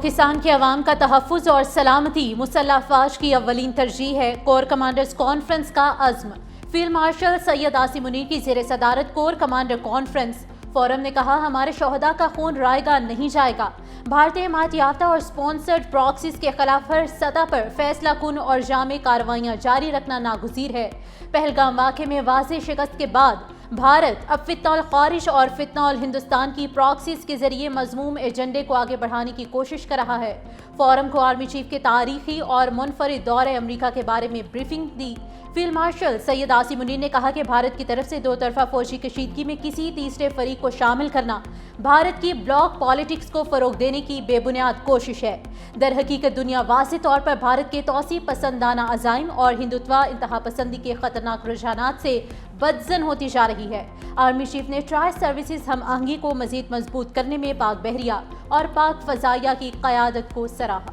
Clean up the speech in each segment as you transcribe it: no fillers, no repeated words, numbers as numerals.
کسان کے عوام کا تحفظ اور سلامتی مسلح افواج کی اولین ترجیح ہے، کور کمانڈرز کانفرنس کا عزم۔ فیلڈ مارشل سید عاصم منیر کی زیر صدارت کور کمانڈر کانفرنس فورم نے کہا، ہمارے شہداء کا خون رائے گا نہیں جائے گا۔ بھارتی حمایت یافتہ اور سپانسرڈ پراکسیز کے خلاف ہر سطح پر فیصلہ کن اور جامع کارروائیاں جاری رکھنا ناگزیر ہے۔ پہلگام واقعے میں واضح شکست کے بعد بھارت اب فتنہ الخارج اور فتنہ الہندوستان کی پراکسیز کے ذریعے مذموم ایجنڈے کو آگے بڑھانے کی کوشش کر رہا ہے۔ فورم کو آرمی چیف کے تاریخی اور منفرد دورہ امریکہ کے بارے میں بریفنگ دی۔ فیلڈ مارشل سید عاصم منیر نے کہا کہ بھارت کی طرف سے دو طرفہ فوجی کشیدگی میں کسی تیسرے فریق کو شامل کرنا بھارت کی بلاک پالیٹکس کو فروغ دینے کی بے بنیاد کوشش ہے۔ در حقیقت دنیا واضح طور پر بھارت کے توسیع پسندانہ عزائم اور ہندوتوا انتہا پسندی کے خطرناک رجحانات سے بدظن ہوتی جا رہی ہے۔ آرمی چیف نے ٹرائی سروسز ہم آہنگی کو مزید مضبوط کرنے میں پاک بحریہ اور پاک فضائیہ کی قیادت کو سراہا۔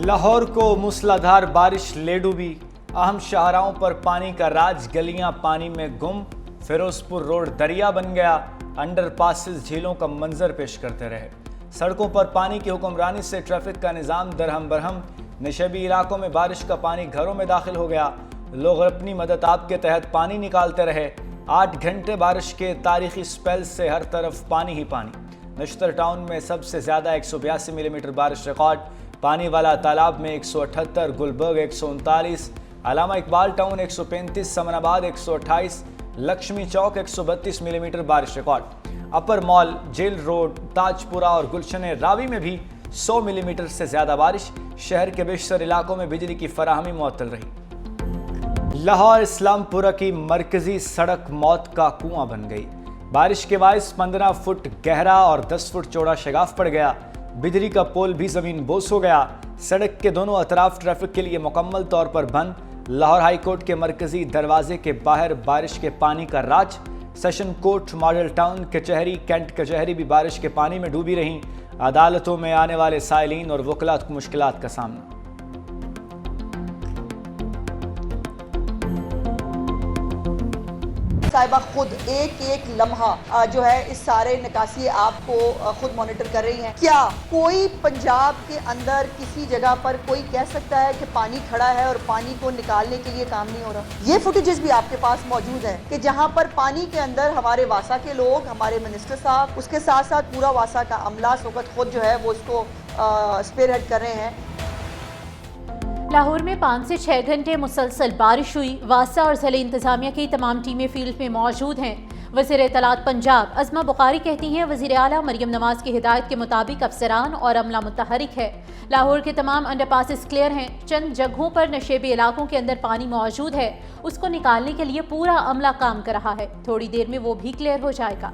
لاہور کو موسلادھار بارش لے ڈوبی، اہم شاہراہوں پر پانی کا راج، گلیاں پانی میں گم، فیروز پور روڈ دریا بن گیا، انڈر پاسز جھیلوں کا منظر پیش کرتے رہے۔ سڑکوں پر پانی کی حکمرانی سے ٹریفک کا نظام درہم برہم، نشیبی علاقوں میں بارش کا پانی گھروں میں داخل ہو گیا، لوگ اپنی مدد آپ کے تحت پانی نکالتے رہے۔ 8 گھنٹے بارش کے تاریخی سپیل سے ہر طرف پانی ہی پانی۔ نشتر ٹاؤن میں سب سے زیادہ 182 ملی میٹر بارش ریکارڈ، پانی والا تالاب میں 178، گلبرگ 139، علامہ اقبال ٹاؤن 135، سمن آباد 128، لکشمی چوک 132 ملی میٹر بارش ریکارڈ۔ اپر مال، جیل روڈ، تاج پورہ اور گلشن راوی میں بھی 100 ملی میٹر سے زیادہ بارش، شہر کے بیشتر علاقوں میں بجلی کی فراہمی معطل رہی۔ لاہور اسلام پورہ کی مرکزی سڑک موت کا کنواں بن گئی، بارش کے باعث 15 فٹ گہرا اور 10 فٹ چوڑا شگاف پڑ گیا، بجلی کا پول بھی زمین بوس ہو گیا، سڑک کے دونوں اطراف ٹریفک کے لیے مکمل طور پر بند۔ لاہور ہائی کورٹ کے مرکزی دروازے کے باہر بارش کے پانی کا راج، سیشن کورٹ، ماڈل ٹاؤن کچہری، کینٹ کچہری بھی بارش کے پانی میں ڈوبی رہیں، عدالتوں میں آنے والے سائلین اور وکلاء کو مشکلات کا سامنا۔ صاحبہ خود ایک ایک لمحہ جو ہے اس سارے نکاسی آپ کو خود مانیٹر کر رہی ہیں۔ کیا کوئی پنجاب کے اندر کسی جگہ پر کوئی کہہ سکتا ہے کہ پانی کھڑا ہے اور پانی کو نکالنے کے لیے کام نہیں ہو رہا؟ یہ فوٹیجز بھی آپ کے پاس موجود ہیں کہ جہاں پر پانی کے اندر ہمارے واسا کے لوگ، ہمارے منسٹر صاحب، اس کے ساتھ ساتھ پورا واسا کا عملہ اس وقت خود جو ہے وہ اس کو اسپیئر ہیڈ کر رہے ہیں۔ لاہور میں 5 سے 6 گھنٹے مسلسل بارش ہوئی، واسا اور ضلع انتظامیہ کی تمام ٹیمیں فیلڈ میں موجود ہیں۔ وزیر اطلاعات پنجاب عظمہ بخاری کہتی ہیں، وزیر اعلیٰ مریم نواز کی ہدایت کے مطابق افسران اور عملہ متحرک ہے۔ لاہور کے تمام انڈر پاسز کلیئر ہیں، چند جگہوں پر نشیبی علاقوں کے اندر پانی موجود ہے، اس کو نکالنے کے لیے پورا عملہ کام کر رہا ہے، تھوڑی دیر میں وہ بھی کلیئر ہو جائے گا۔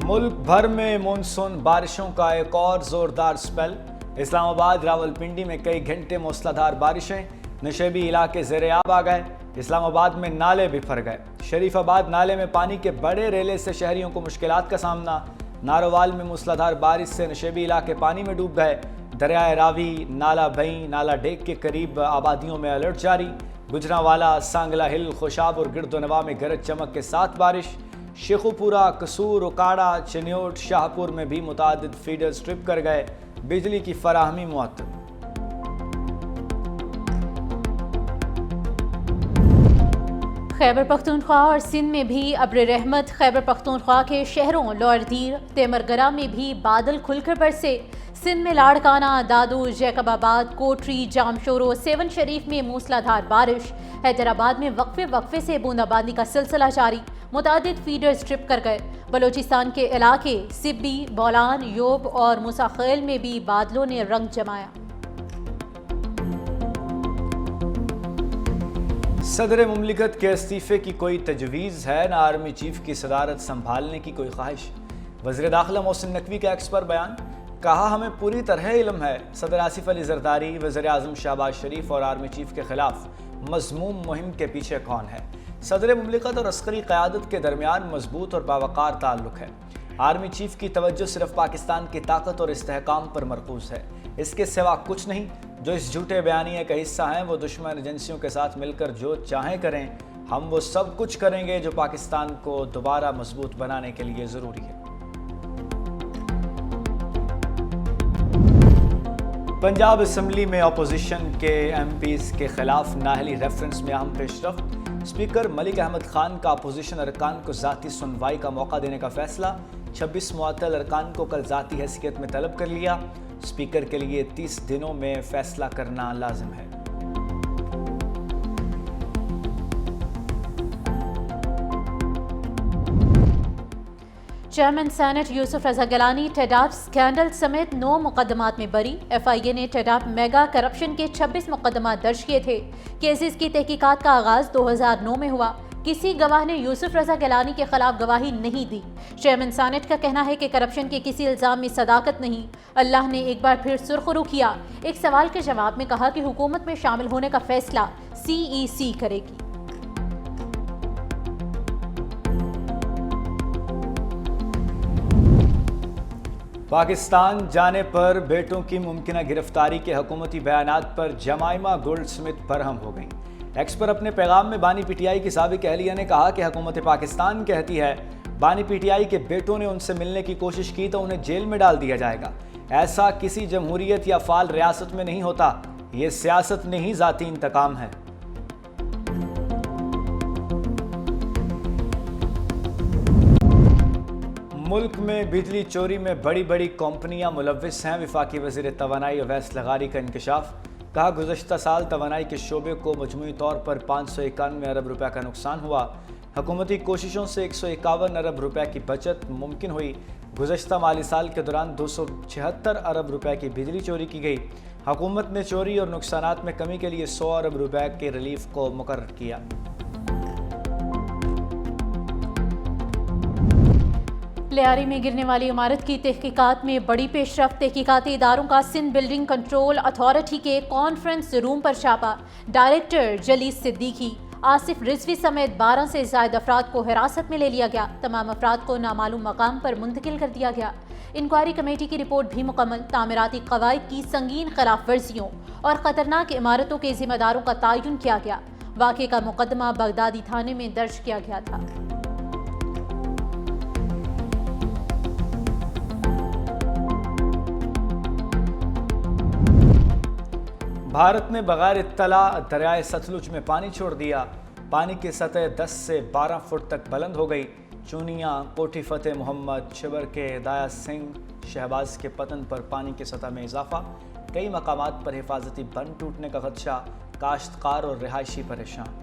ملک بھر میں مونسون بارشوں کا ایک اور زوردار سپیل، اسلام آباد، راولپنڈی میں کئی گھنٹے موسلادھار بارشیں، نشیبی علاقے زیر آب آ گئے، اسلام آباد میں نالے بفر گئے، شریف آباد نالے میں پانی کے بڑے ریلے سے شہریوں کو مشکلات کا سامنا، ناروال میں موسلادھار بارش سے نشیبی علاقے پانی میں ڈوب گئے، دریائے راوی، نالا بھئی، نالا ڈیک کے قریب آبادیوں میں الرٹ جاری، گجرانوالا، سانگلہ ہل، خوشاب اور گرد و نواح میں گرج چمک کے ساتھ بارش، شیخوپورہ، قصور، اکاڑہ، چنیوٹ، شاہپور میں بھی متعدد فیڈرز ٹرپ کر گئے، بجلی کی فراہمی معطل۔ خیبر پختونخوا اور سندھ میں بھی ابر رحمت، خیبر پختونخوا کے شہروں لوئر دیر، تیمرگرہ میں بھی بادل کھل کر برسے، سندھ میں لاڑکانہ، دادو، جیکب آباد، کوٹری، جامشورو، سیون شریف میں موسلادھار بارش، حیدرآباد میں وقفے سے بوندا باندی کا سلسلہ جاری، متعدد فیڈرز ٹرپ کر گئے، بلوچستان کے علاقے سبی، بولان، یوب اور مساخیل میں بھی بادلوں نے رنگ جمایا۔ صدر مملکت کے استعفے کی کوئی تجویز ہے، نہ آرمی چیف کی صدارت سنبھالنے کی کوئی خواہش۔ وزیر داخلہ محسن نقوی کا ایکس پر بیان، کہا ہمیں پوری طرح علم ہے صدر آصف علی زرداری، وزیر اعظم شہباز شریف اور آرمی چیف کے خلاف مذموم مہم کے پیچھے کون ہے۔ صدر مملکت اور عسکری قیادت کے درمیان مضبوط اور باوقار تعلق ہے۔ آرمی چیف کی توجہ صرف پاکستان کی طاقت اور استحکام پر مرکوز ہے، اس کے سوا کچھ نہیں۔ جو اس جھوٹے بیانیے کا حصہ ہیں وہ دشمن ایجنسیوں کے ساتھ مل کر جو چاہیں کریں، ہم وہ سب کچھ کریں گے جو پاکستان کو دوبارہ مضبوط بنانے کے لیے ضروری ہے۔ پنجاب اسمبلی میں اپوزیشن کے ایم پیز کے خلاف نااہلی ریفرنس میں اہم پیش رفت۔ اسپیکر ملک احمد خان کا اپوزیشن ارکان کو ذاتی سنوائی کا موقع دینے کا فیصلہ، 26 معطل ارکان کو کل ذاتی حیثیت میں طلب کر لیا۔ اسپیکر کے لیے 30 دنوں میں فیصلہ کرنا لازم ہے۔ چیئرمین سینٹ یوسف رضا گیلانی ٹیڈاپ سکینڈل سمیت 9 مقدمات میں بری۔ ایف آئی اے نے ٹیڈاپ میگا کرپشن کے 26 مقدمات درج کیے تھے۔ کیسز کی تحقیقات کا آغاز 2009 میں ہوا۔ کسی گواہ نے یوسف رضا گیلانی کے خلاف گواہی نہیں دی۔ چیئرمین سینٹ کا کہنا ہے کہ کرپشن کے کسی الزام میں صداقت نہیں۔ اللہ نے ایک بار پھر سرخرو کیا۔ ایک سوال کے جواب میں کہا کہ حکومت میں شامل ہونے کا فیصلہ سی ای سی کرے گی۔ پاکستان جانے پر بیٹوں کی ممکنہ گرفتاری کے حکومتی بیانات پر جمائمہ گولڈ سمتھ برہم ہو گئیں۔ ایکس پر اپنے پیغام میں بانی پی ٹی آئی کی سابق اہلیہ نے کہا کہ حکومت پاکستان کہتی ہے بانی پی ٹی آئی کے بیٹوں نے ان سے ملنے کی کوشش کی تو انہیں جیل میں ڈال دیا جائے گا۔ ایسا کسی جمہوریت یا فعال ریاست میں نہیں ہوتا۔ یہ سیاست نہیں، ذاتی انتقام ہے۔ ملک میں بجلی چوری میں بڑی بڑی کمپنیاں ملوث ہیں۔ وفاقی وزیر توانائی اویس لغاری کا انکشاف۔ کہا گزشتہ سال توانائی کے شعبے کو مجموعی طور پر 591 ارب روپے کا نقصان ہوا۔ حکومتی کوششوں سے 151 ارب روپے کی بچت ممکن ہوئی۔ گزشتہ مالی سال کے دوران 276 ارب روپے کی بجلی چوری کی گئی۔ حکومت نے چوری اور نقصانات میں کمی کے لیے 100 ارب روپے کے ریلیف کو مقرر کیا۔ لیاری میں گرنے والی عمارت کی تحقیقات میں بڑی پیش رفت۔ تحقیقاتی اداروں کا سندھ بلڈنگ کنٹرول اتھارٹی کے کانفرنس روم پر چھاپا۔ ڈائریکٹر جلیس صدیقی، آصف رضوی سمیت 12 سے زائد افراد کو حراست میں لے لیا گیا۔ تمام افراد کو نامعلوم مقام پر منتقل کر دیا گیا۔ انکوائری کمیٹی کی رپورٹ بھی مکمل۔ تعمیراتی قواعد کی سنگین خلاف ورزیوں اور خطرناک عمارتوں کے ذمہ داروں کا تعین کیا گیا۔ واقعے کا مقدمہ بغدادی تھانے میں درج کیا گیا تھا۔ بھارت نے بغیر اطلاع دریائے ستلج میں پانی چھوڑ دیا۔ پانی کی سطح 10 سے 12 فٹ تک بلند ہو گئی۔ چونیاں، کوٹھی فتح محمد، چھبر کے دایا سنگھ، شہباز کے پتن پر پانی کی سطح میں اضافہ۔ کئی مقامات پر حفاظتی بند ٹوٹنے کا خدشہ۔ کاشتکار اور رہائشی پریشان۔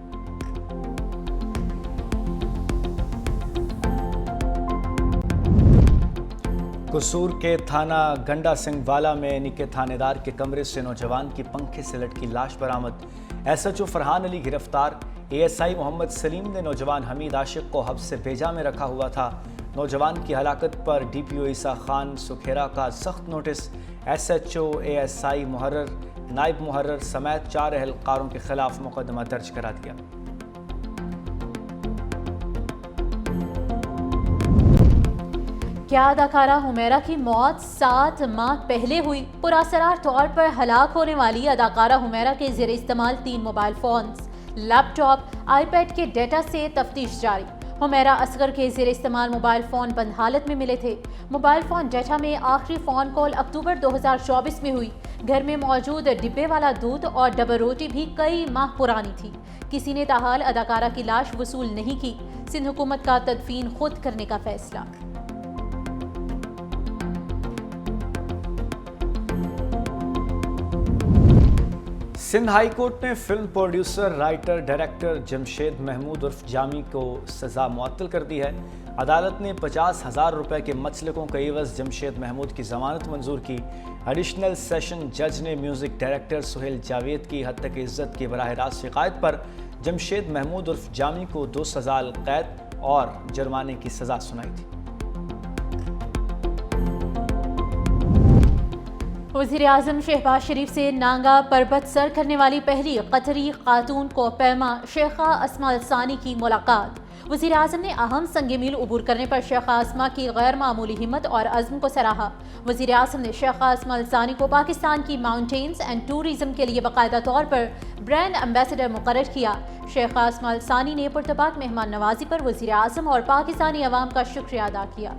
قصور کے تھانہ گنڈا سنگھ والا میں نکے تھانے دار کے کمرے سے نوجوان کی پنکھے سے لٹکی لاش برآمد۔ ایس ایچ او فرحان علی گرفتار۔ اے ایس آئی محمد سلیم نے نوجوان حمید عاشق کو حبس بیجا میں رکھا ہوا تھا۔ نوجوان کی ہلاکت پر ڈی پی او عیسیٰ خان سکھیرا کا سخت notice. S H O, A S I محرر، نائب محرر سمیت 4 اہلکاروں کے خلاف مقدمہ درج کرا دیا۔ کیا اداکارہ حمیرہ کی موت 7 ماہ پہلے ہوئی؟ پراسرار طور پر ہلاک ہونے والی اداکارہ حمیرہ کے زیر استعمال 3 mobile phones, laptop, iPad کے ڈیٹا سے تفتیش جاری۔ حمیرہ اصغر کے زیر استعمال موبائل فون بند حالت میں ملے تھے۔ موبائل فون ڈیٹا میں آخری فون کال اکتوبر 2024 میں ہوئی۔ گھر میں موجود ڈبے والا دودھ اور ڈبل روٹی بھی کئی ماہ پرانی تھی۔ کسی نے تاحال اداکارہ کی لاش وصول نہیں کی۔ سندھ حکومت کا تدفین خود کرنے کا فیصلہ۔ سندھ ہائی کورٹ نے film producer, writer, director Jamshed Mahmood عرف جامی کو سزا معطل کر دی ہے۔ عدالت نے 50,000 روپے کے مچلقوں کے عوض جمشید محمود کی ضمانت منظور کی۔ ایڈیشنل سیشن جج نے میوزک ڈائریکٹر سہیل جاوید کی حد تک عزت کی براہ راست شکایت پر جمشید محمود عرف جامی کو 2 سال قید اور جرمانے کی سزا سنائی تھی۔ وزیر اعظم شہباز شریف سے نانگا پربت سر کرنے والی پہلی قطری خاتون کوہ پیما شیخہ اسماء الثانی کی ملاقات۔ وزیر اعظم نے اہم سنگ میل عبور کرنے پر شیخ عاصمہ کی غیر معمولی ہمت اور عزم کو سراہا۔ وزیر اعظم نے شیخ عاصمہ الثانی کو پاکستان کی ماؤنٹینز اینڈ ٹورزم کے لیے باقاعدہ طور پر برانڈ ایمبیسڈر مقرر کیا۔ شیخ عاصمہ الثانی نے پرتپاک مہمان نوازی پر وزیر اعظم اور پاکستانی عوام کا شکریہ ادا کیا۔